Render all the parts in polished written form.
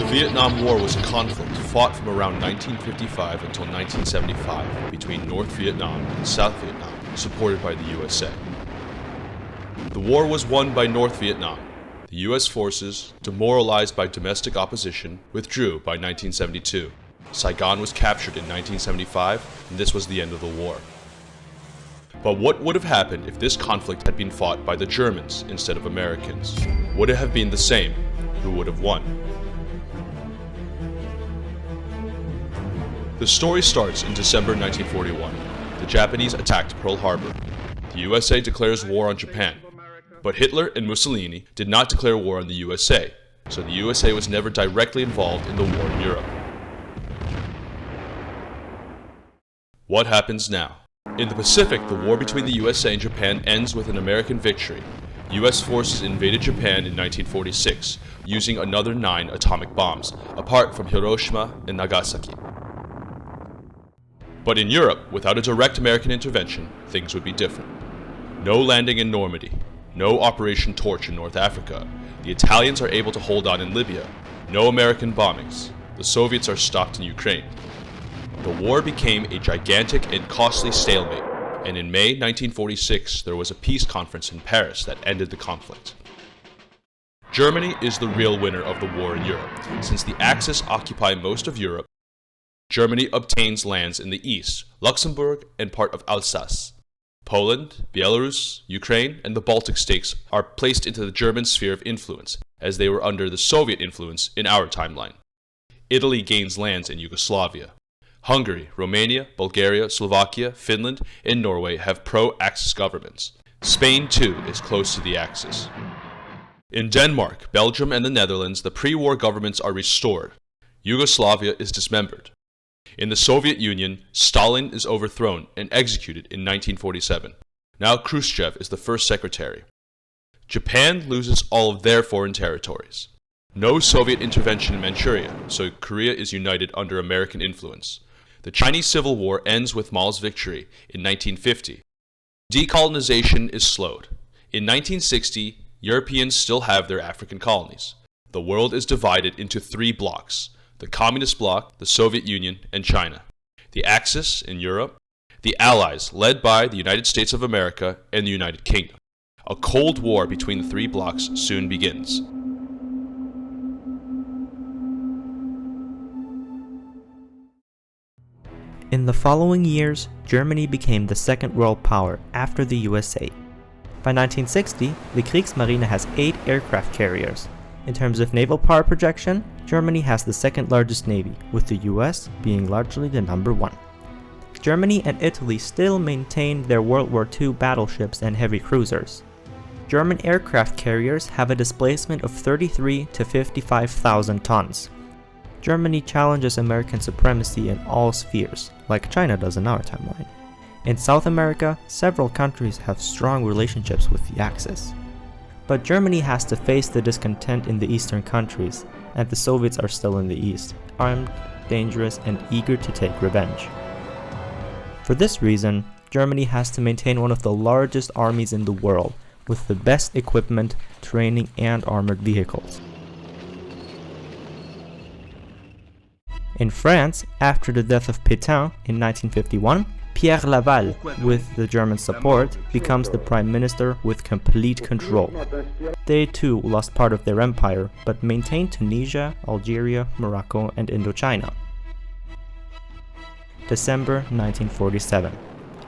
Vietnam War was a conflict fought from around 1955 until 1975 between North Vietnam and South Vietnam, supported by the USA. The war was won by North Vietnam. The US forces, demoralized by domestic opposition, withdrew by 1972. Saigon was captured in 1975, and this was the end of the war. But what would have happened if this conflict had been fought by the Germans instead of Americans? Would it have been the same? Who would have won? The story starts in December 1941. The Japanese attacked Pearl Harbor. The USA declares war on Japan. But Hitler and Mussolini did not declare war on the USA, so the USA was never directly involved in the war in Europe. What happens now? In the Pacific, the war between the USA and Japan ends with an American victory. US forces invaded Japan in 1946, using another 9 atomic bombs, apart from Hiroshima and Nagasaki. But in Europe, without a direct American intervention, things would be different. No landing in Normandy. No Operation Torch in North Africa. The Italians are able to hold on in Libya. No American bombings. The Soviets are stopped in Ukraine. The war became a gigantic and costly stalemate, and in May 1946 there was a peace conference in Paris that ended the conflict. Germany is the real winner of the war in Europe. Since the Axis occupy most of Europe, Germany obtains lands in the east, Luxembourg and part of Alsace. Poland, Belarus, Ukraine, and the Baltic states are placed into the German sphere of influence, as they were under the Soviet influence in our timeline. Italy gains lands in Yugoslavia. Hungary, Romania, Bulgaria, Slovakia, Finland, and Norway have pro-Axis governments. Spain, too, is close to the Axis. In Denmark, Belgium, and the Netherlands, the pre-war governments are restored. Yugoslavia is dismembered. In the Soviet Union, Stalin is overthrown and executed in 1947. Now Khrushchev is the first secretary. Japan loses all of their foreign territories. No Soviet intervention in Manchuria, so Korea is united under American influence. The Chinese Civil War ends with Mao's victory in 1950. Decolonization is slowed. In 1960, Europeans still have their African colonies. The world is divided into 3 blocks: the Communist bloc, the Soviet Union, and China. The Axis in Europe, the Allies led by the United States of America and the United Kingdom. A Cold War between the 3 blocs soon begins. In the following years, Germany became the second world power after the USA. By 1960, the Kriegsmarine has 8 aircraft carriers. In terms of naval power projection, Germany has the second largest navy, with the US being largely the number 1. Germany and Italy still maintain their World War II battleships and heavy cruisers. German aircraft carriers have a displacement of 33 to 55,000 tons. Germany challenges American supremacy in all spheres, like China does in our timeline. In South America, several countries have strong relationships with the Axis. But Germany has to face the discontent in the eastern countries, and the Soviets are still in the east, armed, dangerous, and eager to take revenge. For this reason, Germany has to maintain one of the largest armies in the world, with the best equipment, training, and armored vehicles. In France, after the death of Pétain in 1951, Pierre Laval, with the German support, becomes the prime minister with complete control. They too lost part of their empire, but maintained Tunisia, Algeria, Morocco, and Indochina. December 1947.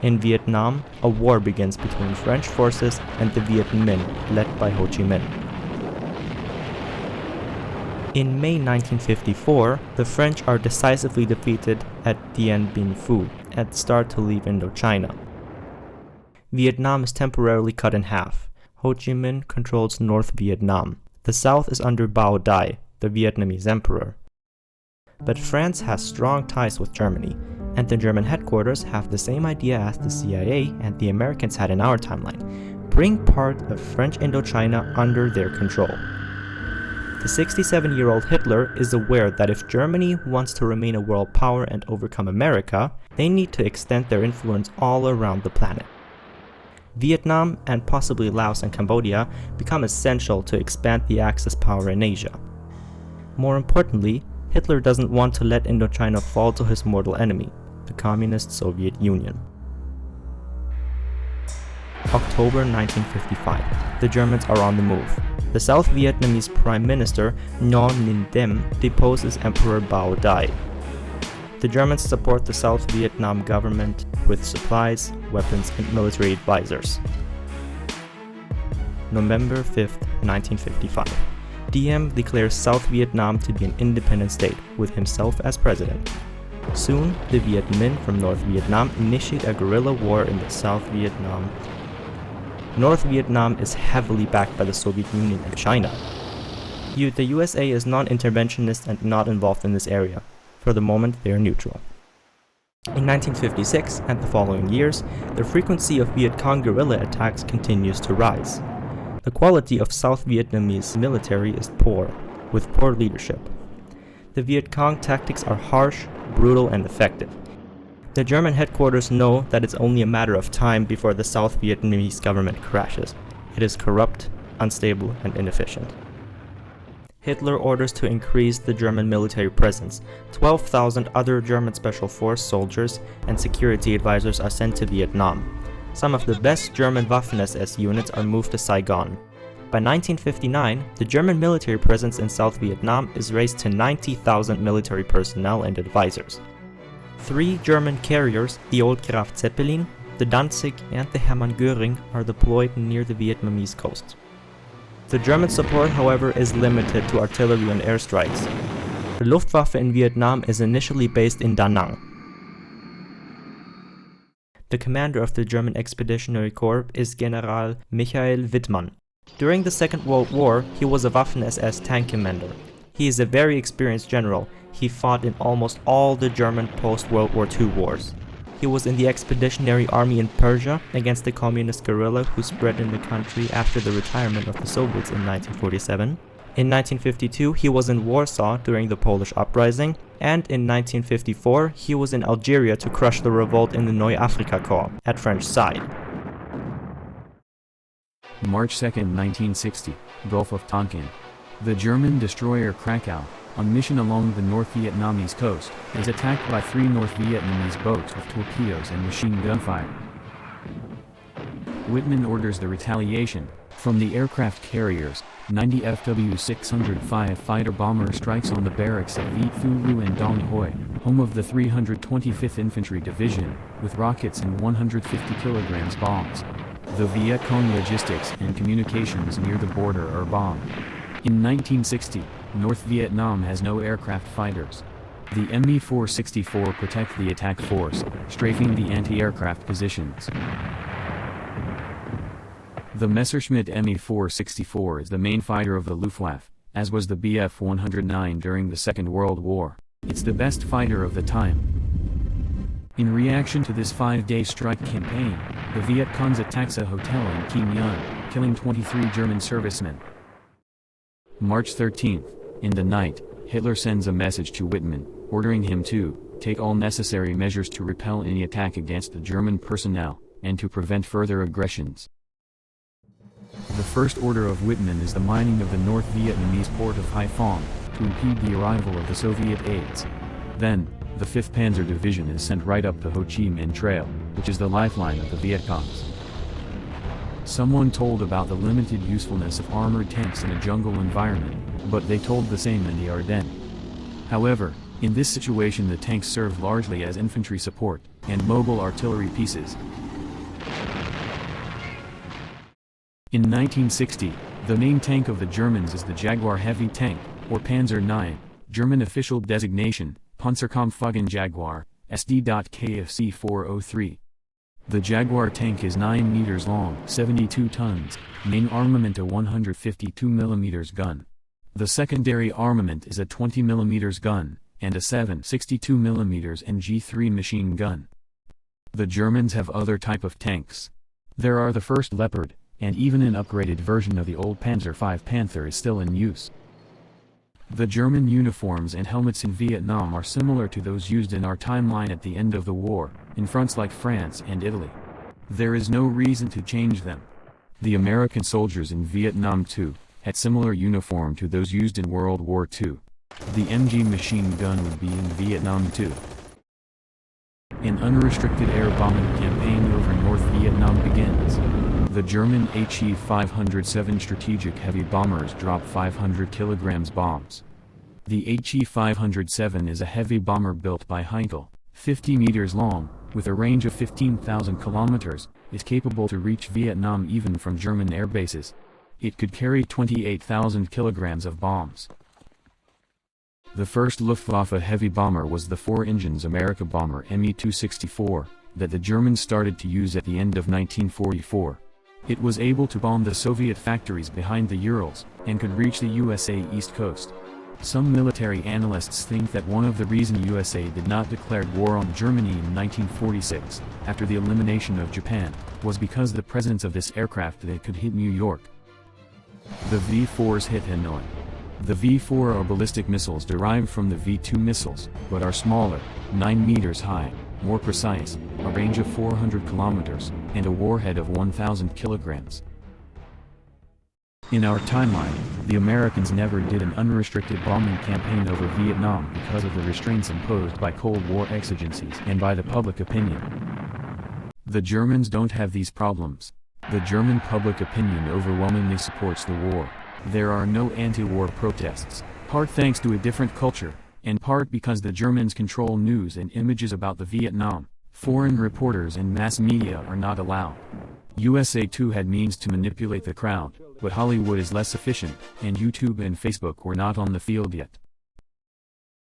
In Vietnam, a war begins between French forces and the Viet Minh, led by Ho Chi Minh. In May 1954, the French are decisively defeated at Dien Bien Phu and start to leave Indochina. Vietnam is temporarily cut in half. Ho Chi Minh controls North Vietnam. The south is under Bao Dai, the Vietnamese emperor. But France has strong ties with Germany, and the German headquarters have the same idea as the CIA and the Americans had in our timeline: bring part of French Indochina under their control. The 67-year-old Hitler is aware that if Germany wants to remain a world power and overcome America, they need to extend their influence all around the planet. Vietnam, and possibly Laos and Cambodia, become essential to expand the Axis power in Asia. More importantly, Hitler doesn't want to let Indochina fall to his mortal enemy, the Communist Soviet Union. October 1955. The Germans are on the move. The South Vietnamese Prime Minister Ngo Ninh Diem deposes Emperor Bao Dai. The Germans support the South Vietnam government with supplies, weapons, and military advisors. November 5, 1955. Diem declares South Vietnam to be an independent state, with himself as president. Soon, the Viet Minh from North Vietnam initiate a guerrilla war in the South Vietnam. North Vietnam is heavily backed by the Soviet Union and China. The USA is non-interventionist and not involved in this area. For the moment, they are neutral. In 1956 and the following years, the frequency of Viet Cong guerrilla attacks continues to rise. The quality of South Vietnamese military is poor, with poor leadership. The Viet Cong tactics are harsh, brutal, and effective. The German headquarters know that it's only a matter of time before the South Vietnamese government crashes. It is corrupt, unstable, and inefficient. Hitler orders to increase the German military presence. 12,000 other German Special Force soldiers and security advisors are sent to Vietnam. Some of the best German Waffen-SS units are moved to Saigon. By 1959, the German military presence in South Vietnam is raised to 90,000 military personnel and advisors. 3 German carriers, the old Graf Zeppelin, the Danzig, and the Hermann Göring, are deployed near the Vietnamese coast. The German support, however, is limited to artillery and airstrikes. The Luftwaffe in Vietnam is initially based in Da Nang. The commander of the German Expeditionary Corps is General Michael Wittmann. During the Second World War, he was a Waffen-SS tank commander. He is a very experienced general. He fought in almost all the German post-World War II wars. He was in the Expeditionary Army in Persia against the communist guerrilla who spread in the country after the retirement of the Soviets in 1947. In 1952, he was in Warsaw during the Polish uprising, and in 1954, he was in Algeria to crush the revolt in the Neue Afrika Korps at French side. March 2, 1960, Gulf of Tonkin. The German destroyer Krakow, on mission along the North Vietnamese coast, is attacked by 3 North Vietnamese boats with torpedoes and machine gun fire. Whitman orders the retaliation. From the aircraft carriers, 90 FW-605 fighter bomber strikes on the barracks at Viet Thu Lu and Dong Hoi, home of the 325th Infantry Division, with rockets and 150 kilograms bombs. The Viet Cong logistics and communications near the border are bombed. In 1960, North Vietnam has no aircraft fighters. The Me-464 protect the attack force, strafing the anti-aircraft positions. The Messerschmitt Me-464 is the main fighter of the Luftwaffe, as was the Bf-109 during the Second World War. It's the best fighter of the time. In reaction to this 5-day strike campaign, the Viet Congs attacks a hotel in Kim Yun, killing 23 German servicemen. March 13th, in the night, Hitler sends a message to Whitman, ordering him to take all necessary measures to repel any attack against the German personnel, and to prevent further aggressions. The first order of Whitman is the mining of the North Vietnamese port of Haiphong, to impede the arrival of the Soviet aids. Then, the 5th Panzer Division is sent right up the Ho Chi Minh Trail, which is the lifeline of the Viet Congs. Someone told about the limited usefulness of armored tanks in a jungle environment, but they told the same in the Ardennes. However, in this situation the tanks serve largely as infantry support, and mobile artillery pieces. In 1960, the main tank of the Germans is the Jaguar Heavy Tank, or Panzer IX, German official designation, Panzerkampfwagen Jaguar, SD.KFC 403. The Jaguar tank is 9 meters long, 72 tons, main armament a 152 mm gun. The secondary armament is a 20 mm gun, and a 7.62 mm NG3 machine gun. The Germans have other type of tanks. There are the first Leopard, and even an upgraded version of the old Panzer V Panther is still in use. The German uniforms and helmets in Vietnam are similar to those used in our timeline at the end of the war, in fronts like France and Italy. There is no reason to change them. The American soldiers in Vietnam too, had similar uniform to those used in World War II. The MG machine gun would be in Vietnam too. An unrestricted air bombing campaign over North Vietnam begins. The German He-507 strategic heavy bombers drop 500 kilograms bombs. The He-507 is a heavy bomber built by Heinkel, 50 meters long, with a range of 15,000 kilometers, is capable to reach Vietnam even from German air bases. It could carry 28,000 kilograms of bombs. The first Luftwaffe heavy bomber was the 4-engines America bomber Me-264, that the Germans started to use at the end of 1944. It was able to bomb the Soviet factories behind the Urals, and could reach the USA East Coast. Some military analysts think that one of the reasons USA did not declare war on Germany in 1946, after the elimination of Japan, was because the presence of this aircraft that could hit New York. The V-4s hit Hanoi. The V-4 are ballistic missiles derived from the V-2 missiles, but are smaller, 9 meters high, more precise, a range of 400 kilometers, and a warhead of 1,000 kilograms. In our timeline, the Americans never did an unrestricted bombing campaign over Vietnam because of the restraints imposed by Cold War exigencies and by the public opinion. The Germans don't have these problems. The German public opinion overwhelmingly supports the war. There are no anti-war protests, part thanks to a different culture, and part because the Germans control news and images about the Vietnam. Foreign reporters and mass media are not allowed. USA too had means to manipulate the crowd, but Hollywood is less efficient, and YouTube and Facebook were not on the field yet.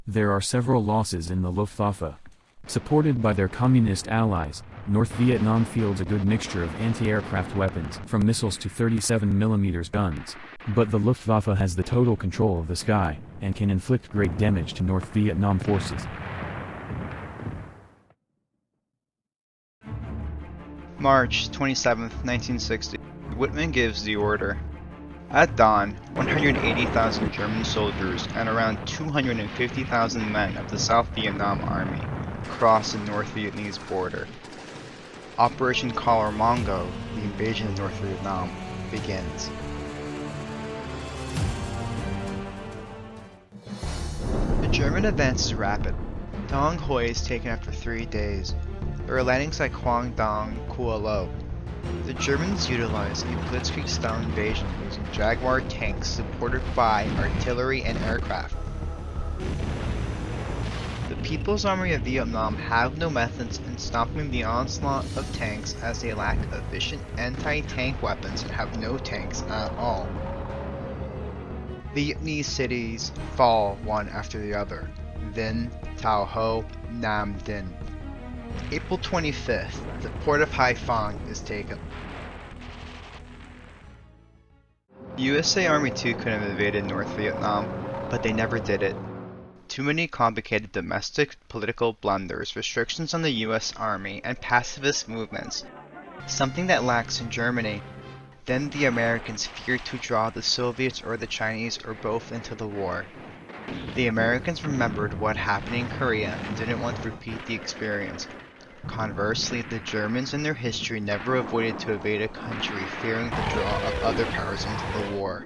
There are several losses in the Luftwaffe. Supported by their communist allies, North Vietnam fields a good mixture of anti-aircraft weapons, from missiles to 37mm guns. But the Luftwaffe has the total control of the sky, and can inflict great damage to North Vietnam forces. March 27, 1960. Whitman gives the order. At dawn, 180,000 German soldiers and around 250,000 men of the South Vietnam Army crossed the North Vietnamese border. Operation Collar Mongo, the invasion of North Vietnam, begins. The German advance is rapid. Dong Hoi is taken after 3 days. There are landings at Quang Dong, Kua Lo. The Germans utilize a blitzkrieg-style invasion using Jaguar tanks supported by artillery and aircraft. The People's Army of Vietnam have no methods in stopping the onslaught of tanks as they lack efficient anti-tank weapons and have no tanks at all. Vietnamese cities fall one after the other. Vinh, Tao Ho, Nam Dinh. April 25th, the port of Haiphong is taken. USA Army 2 could have invaded North Vietnam, but they never did it. Too many complicated domestic political blunders, restrictions on the US Army, and pacifist movements. Something that lacks in Germany. Then the Americans feared to draw the Soviets or the Chinese or both into the war. The Americans remembered what happened in Korea and didn't want to repeat the experience. Conversely, the Germans in their history never avoided to invade a country fearing the draw of other powers into the war.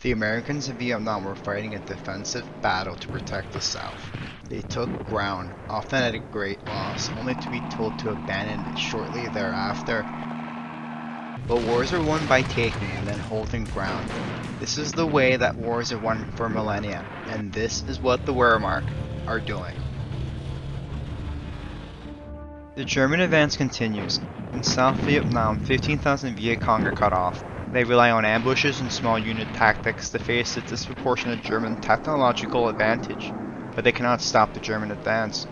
The Americans in Vietnam were fighting a defensive battle to protect the South. They took ground, often at a great loss, only to be told to abandon it shortly thereafter. But wars are won by taking and then holding ground. This is the way that wars are won for millennia, and this is what the Wehrmacht are doing. The German advance continues. In South Vietnam, 15,000 Viet Cong are cut off. They rely on ambushes and small unit tactics to face the disproportionate German technological advantage, but they cannot stop the German advance.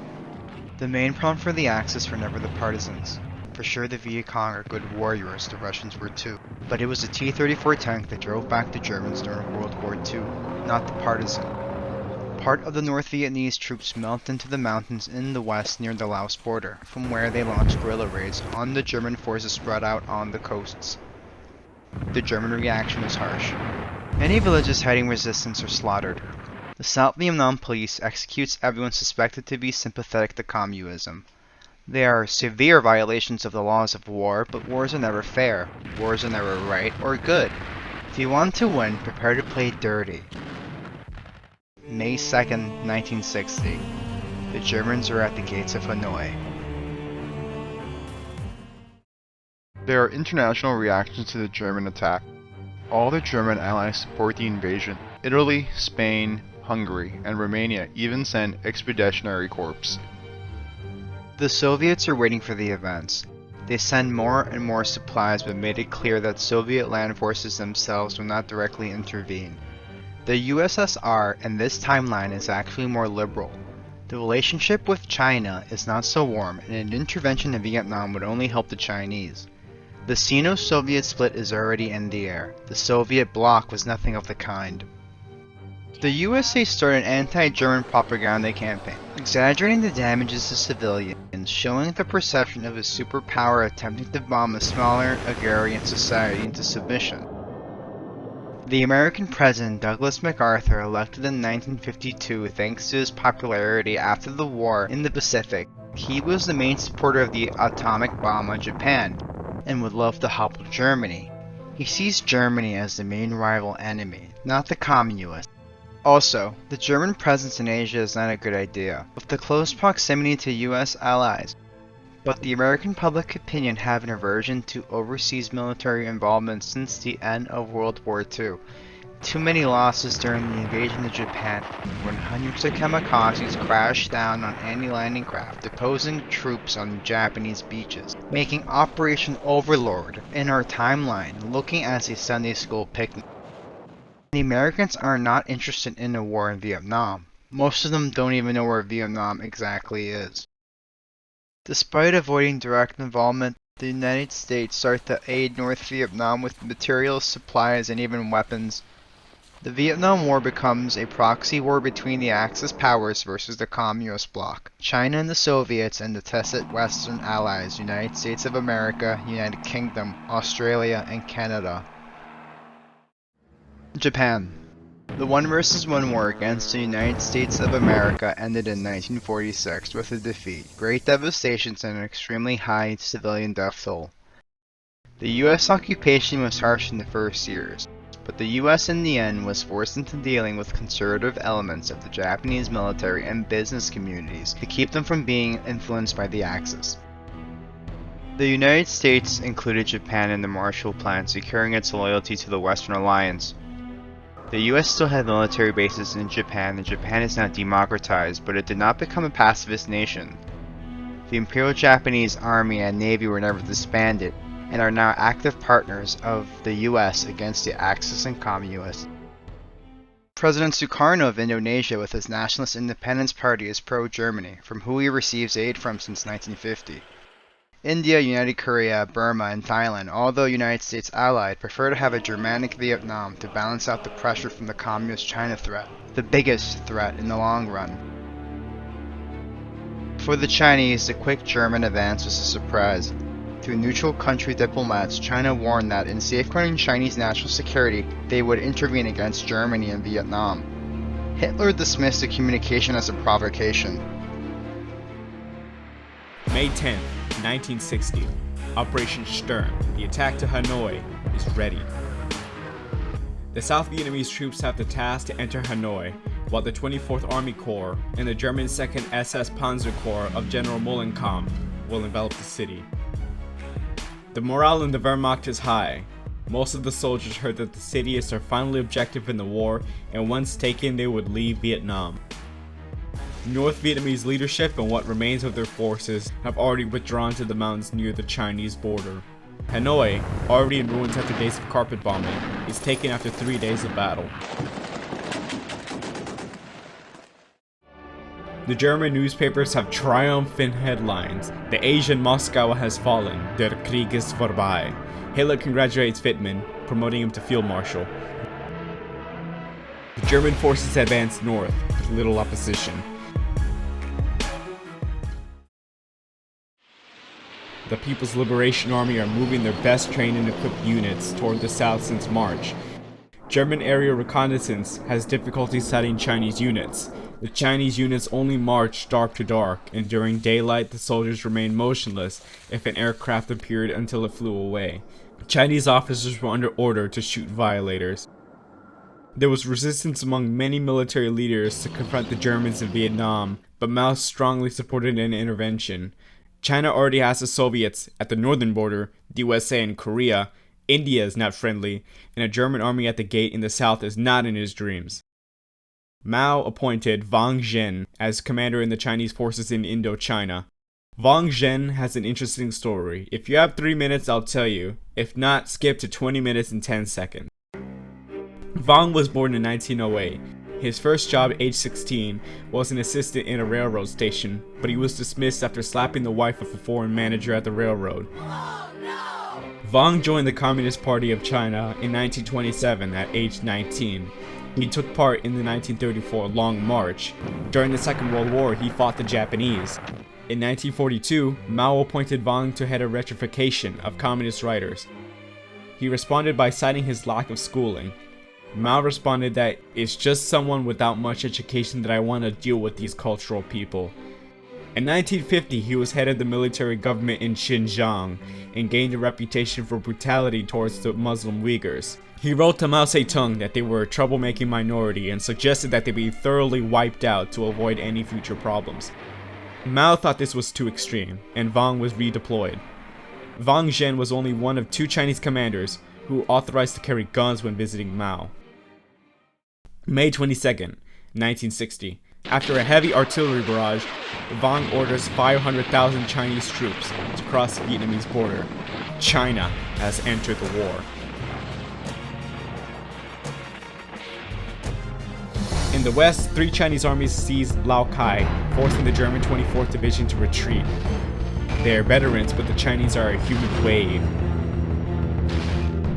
The main problem for the Axis were never the partisans. For sure the Viet Cong are good warriors, the Russians were too, but it was the T-34 tank that drove back the Germans during World War II, not the partisan. Part of the North Vietnamese troops melted into the mountains in the west near the Laos border, from where they launched guerrilla raids on the German forces spread out on the coasts. The German reaction was harsh. Many villages hiding resistance are slaughtered. The South Vietnam police executes everyone suspected to be sympathetic to communism. There are severe violations of the laws of war, but wars are never fair. Wars are never right or good. If you want to win, prepare to play dirty. May 2nd, 1960. The Germans are at the gates of Hanoi. There are international reactions to the German attack. All the German allies support the invasion. Italy, Spain, Hungary, and Romania even sent expeditionary corps. The Soviets are waiting for the events. They send more and more supplies but made it clear that Soviet land forces themselves will not directly intervene. The USSR in this timeline is actually more liberal. The relationship with China is not so warm, and an intervention in Vietnam would only help the Chinese. The Sino-Soviet split is already in the air. The Soviet bloc was nothing of the kind. The USA started an anti-German propaganda campaign, exaggerating the damages to civilians, showing the perception of a superpower attempting to bomb a smaller, agrarian society into submission. The American President Douglas MacArthur, elected in 1952 thanks to his popularity after the war in the Pacific, he was the main supporter of the atomic bomb on Japan, and would love to topple Germany. He sees Germany as the main rival enemy, not the communists. Also, the German presence in Asia is not a good idea, with the close proximity to US allies, but the American public opinion have an aversion to overseas military involvement since the end of World War II. Too many losses during the invasion of Japan, when hundreds of kamikazes crashed down on anti-landing craft opposing troops on Japanese beaches, making Operation Overlord in our timeline looking as a Sunday school picnic. The Americans are not interested in a war in Vietnam. Most of them don't even know where Vietnam exactly is. Despite avoiding direct involvement, the United States start to aid North Vietnam with materials, supplies, and even weapons. The Vietnam War becomes a proxy war between the Axis powers versus the Communist bloc, China and the Soviets, and the tacit Western allies, United States of America, United Kingdom, Australia, and Canada. Japan. The one versus one war against the United States of America ended in 1946 with a defeat, great devastations, and an extremely high civilian death toll. The US occupation was harsh in the first years, but the US in the end was forced into dealing with conservative elements of the Japanese military and business communities to keep them from being influenced by the Axis. The United States included Japan in the Marshall Plan, securing its loyalty to the Western Alliance. The US still had military bases in Japan, and Japan is now democratized, but it did not become a pacifist nation. The Imperial Japanese Army and Navy were never disbanded, and are now active partners of the US against the Axis and Communists. President Sukarno of Indonesia with his Nationalist Independence Party is pro-Germany, from who he receives aid from since 1950. India, United Korea, Burma, and Thailand, although United States allied, prefer to have a Germanic Vietnam to balance out the pressure from the Communist China threat, the biggest threat in the long run. For the Chinese, the quick German advance was a surprise. Through neutral country diplomats, China warned that in safeguarding Chinese national security, they would intervene against Germany and Vietnam. Hitler dismissed the communication as a provocation. May 10, 1960. Operation Stern, the attack to Hanoi, is ready. The South Vietnamese troops have the task to enter Hanoi, while the 24th Army Corps and the German 2nd SS Panzer Corps of General Mollenkamp will envelop the city. The morale in the Wehrmacht is high. Most of the soldiers heard that the city is their final objective in the war, and once taken they would leave Vietnam. North Vietnamese leadership and what remains of their forces have already withdrawn to the mountains near the Chinese border. Hanoi, already in ruins after days of carpet bombing, is taken after 3 days of battle. The German newspapers have triumphant headlines. The Asian Moscow has fallen. Der Krieg ist vorbei. Hitler congratulates Wittmann, promoting him to Field Marshal. The German forces advance north with little opposition. The People's Liberation Army are moving their best trained and equipped units toward the south since March. German aerial reconnaissance has difficulty sighting Chinese units. The Chinese units only march dark to dark, and during daylight the soldiers remained motionless if an aircraft appeared until it flew away. Chinese officers were under order to shoot violators. There was resistance among many military leaders to confront the Germans in Vietnam, but Mao strongly supported an intervention. China already has the Soviets at the northern border, the USA and Korea. India is not friendly, and a German army at the gate in the south is not in his dreams. Mao appointed Wang Zhen as commander in the Chinese forces in Indochina. Wang Zhen has an interesting story. If you have 3 minutes, I'll tell you. If not, skip to 20 minutes and 10 seconds. Wang was born in 1908. His first job at age 16 was an assistant in a railroad station, but he was dismissed after slapping the wife of a foreign manager at the railroad. Wang joined the Communist Party of China in 1927 at age 19. He took part in the 1934 Long March. During the Second World War, he fought the Japanese. In 1942, Mao appointed Wang to head a rectification of communist writers. He responded by citing his lack of schooling. Mao responded that it's just someone without much education that I want to deal with these cultural people. In 1950, he was head of the military government in Xinjiang and gained a reputation for brutality towards the Muslim Uyghurs. He wrote to Mao Zedong that they were a troublemaking minority and suggested that they be thoroughly wiped out to avoid any future problems. Mao thought this was too extreme, and Wang was redeployed. Wang Zhen was only one of 2 Chinese commanders who were authorized to carry guns when visiting Mao. May 22nd, 1960. After a heavy artillery barrage, Wang orders 500,000 Chinese troops to cross the Vietnamese border. China has entered the war. In the west, 3 Chinese armies seized Lao Cai, forcing the German 24th Division to retreat. They are veterans, but the Chinese are a human wave.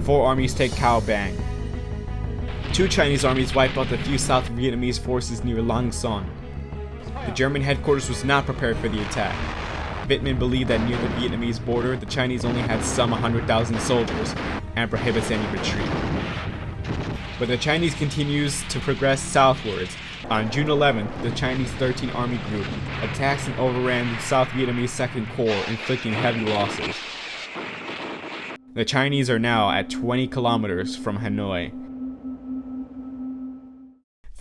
4 armies take Cao Bang. 2 Chinese armies wipe out the few South Vietnamese forces near Lang Son. The German headquarters was not prepared for the attack. Vietman believed that near the Vietnamese border, the Chinese only had some 100,000 soldiers and prohibits any retreat. But the Chinese continues to progress southwards. On June 11th, the Chinese 13th Army Group attacks and overran the South Vietnamese 2nd Corps, inflicting heavy losses. The Chinese are now at 20 kilometers from Hanoi.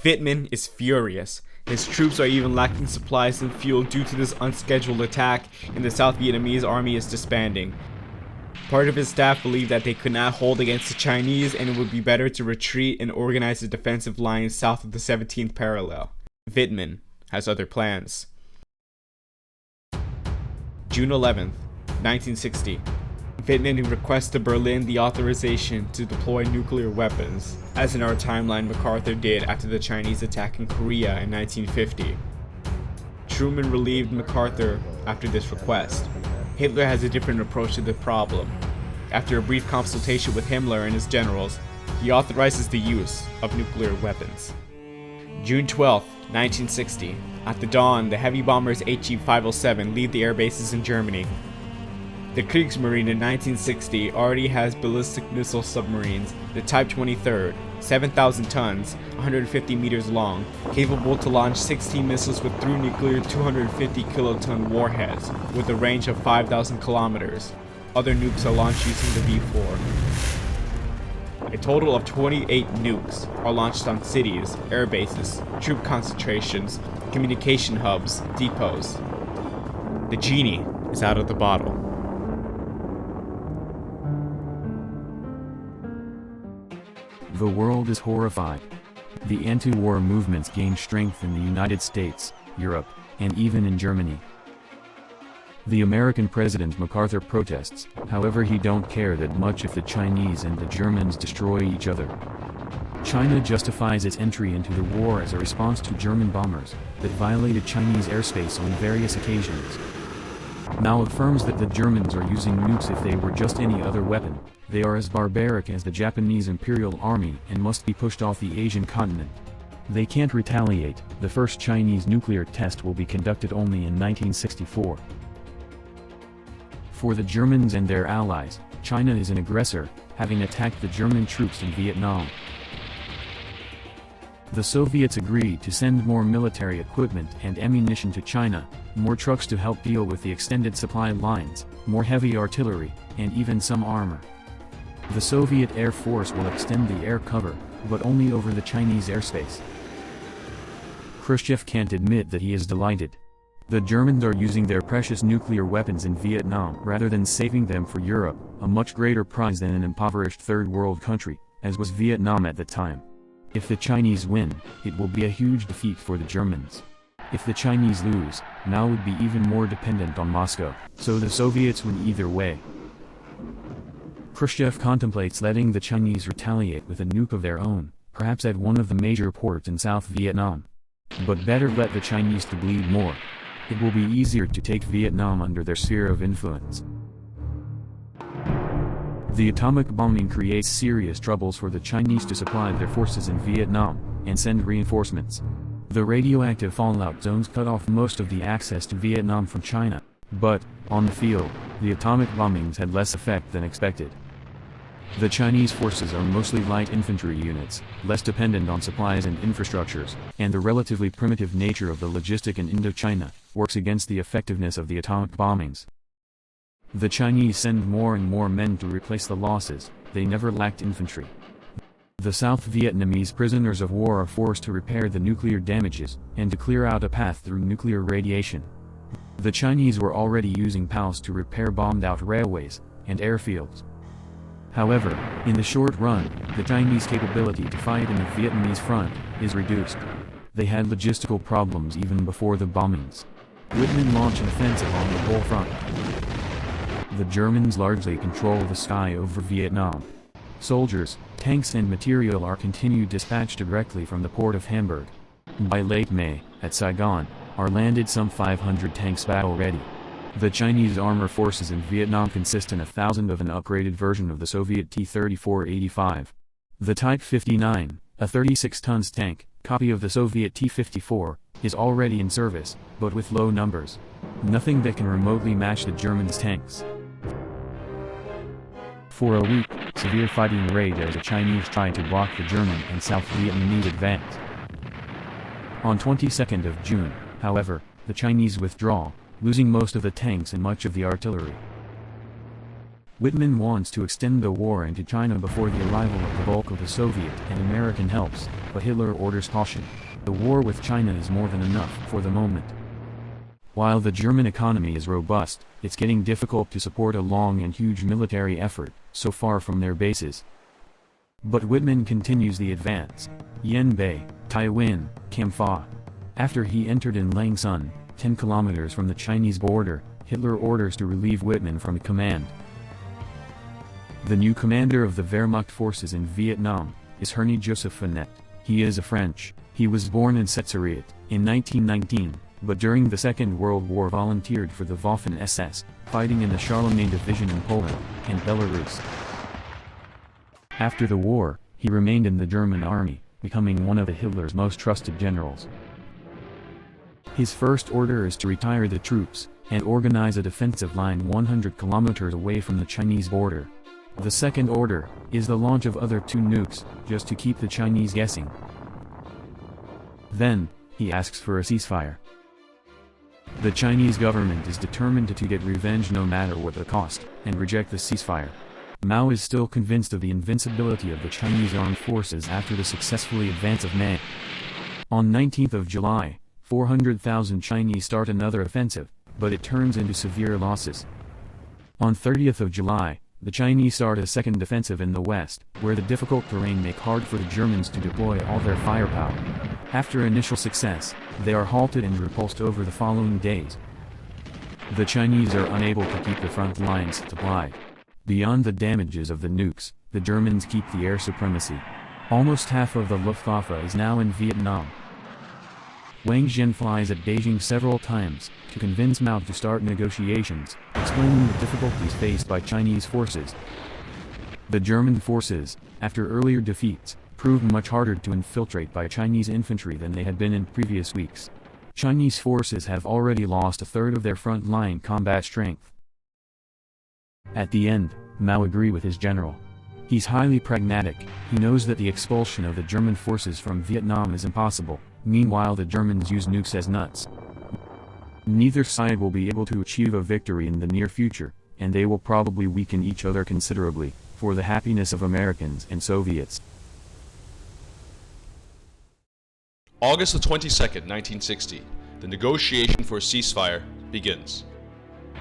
Vietman is furious. His troops are even lacking supplies and fuel due to this unscheduled attack, and the South Vietnamese army is disbanding. Part of his staff believed that they could not hold against the Chinese and it would be better to retreat and organize a defensive line south of the 17th parallel. Vietman has other plans. June 11th, 1960. Vietman requests to Berlin the authorization to deploy nuclear weapons, as in our timeline MacArthur did after the Chinese attack in Korea in 1950. Truman relieved MacArthur after this request. Hitler has a different approach to the problem. After a brief consultation with Himmler and his generals, he authorizes the use of nuclear weapons. June 12, 1960. At the dawn, the heavy bombers HE-507 leave the air bases in Germany. The Kriegsmarine in 1960 already has ballistic missile submarines, the Type 23rd, 7,000 tons, 150 meters long, capable to launch 16 missiles with through nuclear 250 kiloton warheads, with a range of 5,000 kilometers. Other nukes are launched using the V-4. A total of 28 nukes are launched on cities, air bases, troop concentrations, communication hubs, depots. The genie is out of the bottle. The world is horrified. The anti-war movements gain strength in the United States, Europe, and even in Germany. The American President MacArthur protests, however he don't care that much if the Chinese and the Germans destroy each other. China justifies its entry into the war as a response to German bombers that violated Chinese airspace on various occasions. Mao affirms that the Germans are using nukes if they were just any other weapon. They are as barbaric as the Japanese Imperial Army and must be pushed off the Asian continent. They can't retaliate. The first Chinese nuclear test will be conducted only in 1964. For the Germans and their allies, China is an aggressor, having attacked the German troops in Vietnam. The Soviets agreed to send more military equipment and ammunition to China, more trucks to help deal with the extended supply lines, more heavy artillery, and even some armor. The Soviet Air Force will extend the air cover, but only over the Chinese airspace. Khrushchev can't admit that he is delighted. The Germans are using their precious nuclear weapons in Vietnam rather than saving them for Europe, a much greater prize than an impoverished third world country, as was Vietnam at the time. If the Chinese win, it will be a huge defeat for the Germans. If the Chinese lose, Mao would be even more dependent on Moscow, so the Soviets win either way. Khrushchev contemplates letting the Chinese retaliate with a nuke of their own, perhaps at one of the major ports in South Vietnam. But better let the Chinese to bleed more. It will be easier to take Vietnam under their sphere of influence. The atomic bombing creates serious troubles for the Chinese to supply their forces in Vietnam and send reinforcements. The radioactive fallout zones cut off most of the access to Vietnam from China, but, on the field, the atomic bombings had less effect than expected. The Chinese forces are mostly light infantry units, less dependent on supplies and infrastructures, and the relatively primitive nature of the logistic in Indochina works against the effectiveness of the atomic bombings. The Chinese send more and more men to replace the losses. They never lacked infantry. The South Vietnamese prisoners of war are forced to repair the nuclear damages and to clear out a path through nuclear radiation. The Chinese were already using PALs to repair bombed-out railways and airfields. However, in the short run, the Chinese capability to fight in the Vietnamese front is reduced. They had logistical problems even before the bombings. Whitman launched an offensive on the whole front. The Germans largely control the sky over Vietnam. Soldiers, tanks and material are continued dispatched directly from the port of Hamburg. By late May, at Saigon, are landed some 500 tanks battle-ready. The Chinese armor forces in Vietnam consist in 1,000 of an upgraded version of the Soviet T-34-85. The Type 59, a 36-tons tank, copy of the Soviet T-54, is already in service, but with low numbers. Nothing that can remotely match the Germans' tanks. For a week, severe fighting raged as the Chinese tried to block the German and South Vietnamese advance. On 22nd of June, however, the Chinese withdraw, losing most of the tanks and much of the artillery. Whitman wants to extend the war into China before the arrival of the bulk of the Soviet and American helps, but Hitler orders caution. The war with China is more than enough for the moment. While the German economy is robust, it's getting difficult to support a long and huge military effort, so far from their bases. But Whitman continues the advance. Yen Bay, Tai Nguyen, Cam Pha. After he entered in Lang Son, 10 kilometers from the Chinese border, Hitler orders to relieve Whitman from command. The new commander of the Wehrmacht forces in Vietnam is Henri Joseph Fonet. He is a French. He was born in Setzeriet in 1919, but during the Second World War volunteered for the Waffen-SS, fighting in the Charlemagne Division in Poland and Belarus. After the war, he remained in the German army, becoming one of Hitler's most trusted generals. His first order is to retire the troops and organize a defensive line 100 kilometers away from the Chinese border. The second order is the launch of other 2 nukes, just to keep the Chinese guessing. Then, he asks for a ceasefire. The Chinese government is determined to get revenge no matter what the cost, and reject the ceasefire. Mao is still convinced of the invincibility of the Chinese armed forces after the successful advance of May. On 19th of July, 400,000 Chinese start another offensive, but it turns into severe losses. On 30th of July, the Chinese start a second offensive in the west, where the difficult terrain make hard for the Germans to deploy all their firepower. After initial success, they are halted and repulsed over the following days. The Chinese are unable to keep the front lines supplied. Beyond the damages of the nukes, the Germans keep the air supremacy. Almost half of the Luftwaffe is now in Vietnam. Wang Zhen flies at Beijing several times to convince Mao to start negotiations, explaining the difficulties faced by Chinese forces. The German forces, after earlier defeats, proved much harder to infiltrate by Chinese infantry than they had been in previous weeks. Chinese forces have already lost a third of their front-line combat strength. At the end, Mao agreed with his general. He's highly pragmatic. He knows that the expulsion of the German forces from Vietnam is impossible. Meanwhile, the Germans use nukes as nuts. Neither side will be able to achieve a victory in the near future, and they will probably weaken each other considerably, for the happiness of Americans and Soviets. August the 22nd, 1960, the negotiation for a ceasefire begins.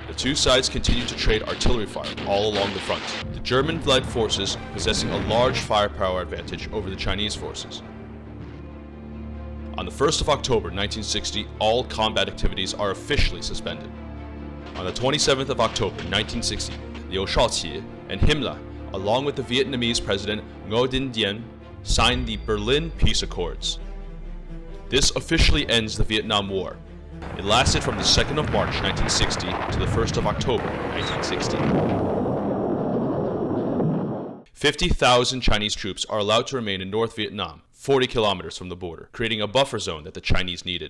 The two sides continue to trade artillery fire all along the front, the German-led forces possessing a large firepower advantage over the Chinese forces. On the 1st of October 1960, all combat activities are officially suspended. On the 27th of October 1960, Liu Shaoqi and Himmler, along with the Vietnamese president Ngo Dinh Diem, signed the Berlin Peace Accords. This officially ends the Vietnam War. It lasted from the 2nd of March 1960 to the 1st of October 1960. 50,000 Chinese troops are allowed to remain in North Vietnam, 40 kilometers from the border, creating a buffer zone that the Chinese needed.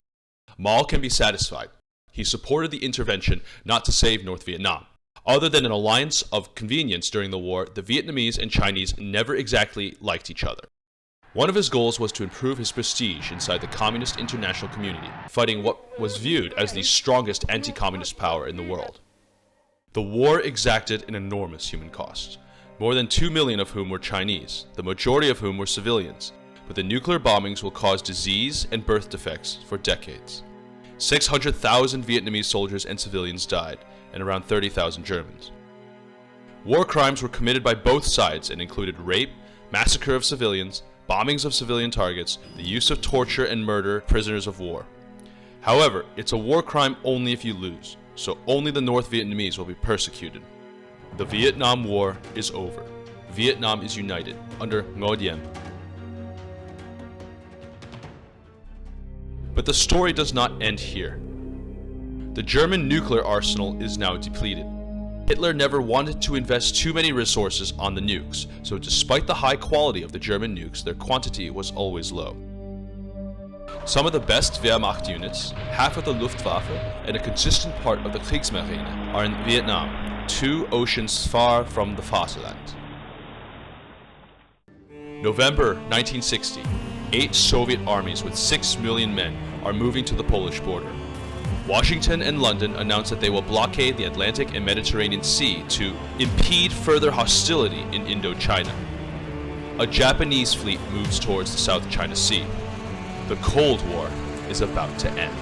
Mao can be satisfied. He supported the intervention not to save North Vietnam. Other than an alliance of convenience during the war, the Vietnamese and Chinese never exactly liked each other. One of his goals was to improve his prestige inside the communist international community, fighting what was viewed as the strongest anti-communist power in the world. The war exacted an enormous human cost, more than 2 million of whom were Chinese, the majority of whom were civilians, but the nuclear bombings will cause disease and birth defects for decades. 600,000 Vietnamese soldiers and civilians died, and around 30,000 Germans. War crimes were committed by both sides and included rape, massacre of civilians, bombings of civilian targets, the use of torture and murder of prisoners of war. However, it's a war crime only if you lose, so only the North Vietnamese will be persecuted. The Vietnam War is over. Vietnam is united under Ngo Diem. But the story does not end here. The German nuclear arsenal is now depleted. Hitler never wanted to invest too many resources on the nukes, so despite the high quality of the German nukes, their quantity was always low. Some of the best Wehrmacht units, half of the Luftwaffe, and a consistent part of the Kriegsmarine are in Vietnam, 2 oceans far from the Vaterland. November 1960, 8 Soviet armies with 6 million men are moving to the Polish border. Washington and London announced that they will blockade the Atlantic and Mediterranean Sea to impede further hostility in Indochina. A Japanese fleet moves towards the South China Sea. The Cold War is about to end.